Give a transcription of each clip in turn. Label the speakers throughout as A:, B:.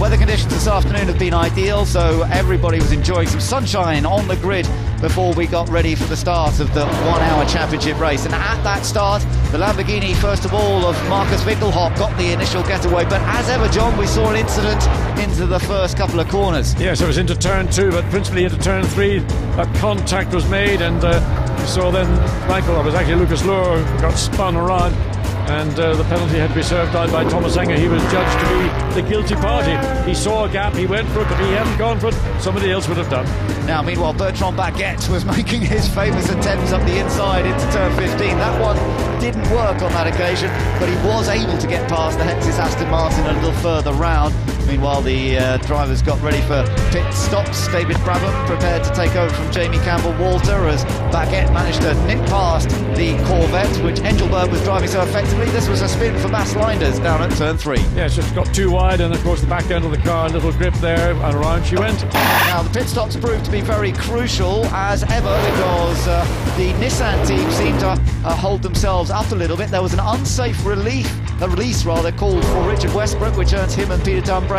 A: Weather conditions this afternoon have been ideal, so everybody was enjoying some sunshine on the grid before we got ready for the start of the 1 hour championship race. And at that start, the Lamborghini, first of all, of Marcus Winkelhock got the initial getaway. But as ever, John, we saw an incident into the first couple of corners.
B: Yes, it was into turn 2, but principally into turn 3. A contact was made, and you saw then Michael, it was actually Lucas Luhr, got spun around. And the penalty had to be served out by Thomas Enger. He was judged to be the guilty party. He saw a gap, he went for it, but he hadn't gone for it, somebody else would have done.
A: Now, meanwhile, Bertrand Baguette was making his famous attempts up the inside into turn 15. That one didn't work on that occasion, but he was able to get past the Hexis Aston Martin a little further round. Meanwhile, the drivers got ready for pit stops. David Brabham prepared to take over from Jamie Campbell-Walter as Baguette managed to nick past the Corvette, which Engelberg was driving so effectively. This was a spin for Bas Leinders down at turn 3.
B: Yeah, it's just got too wide, and of course the back end of the car, a little grip there, and around she went.
A: Now, the pit stops proved to be very crucial as ever, because the Nissan team seemed to hold themselves up a little bit. There was an unsafe release called for Richard Westbrook, which earns him and Peter Dunbrek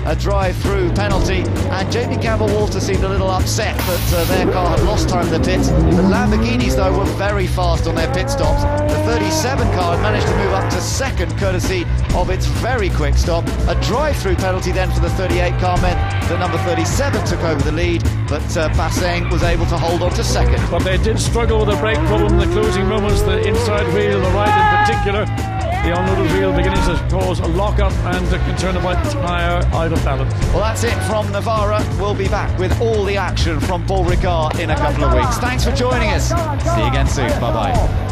A: a drive-through penalty, and Jamie Campbell-Walter seemed a little upset that their car had lost time in the pits. The Lamborghinis, though, were very fast on their pit stops. The 37 car had managed to move up to second courtesy of its very quick stop. A drive-through penalty then for the 38 car meant that number 37 took over the lead, but Basseng was able to hold on to second.
B: But they did struggle with a brake problem in the closing moments. The inside wheel, the right in particular, the unloaded wheel beginning to cause a lock-up and can turn the tyre out of balance.
A: Well, that's it from Navarra. We'll be back with all the action from Paul Ricard in a couple of weeks. Thanks for joining us. See you again soon. Bye-bye.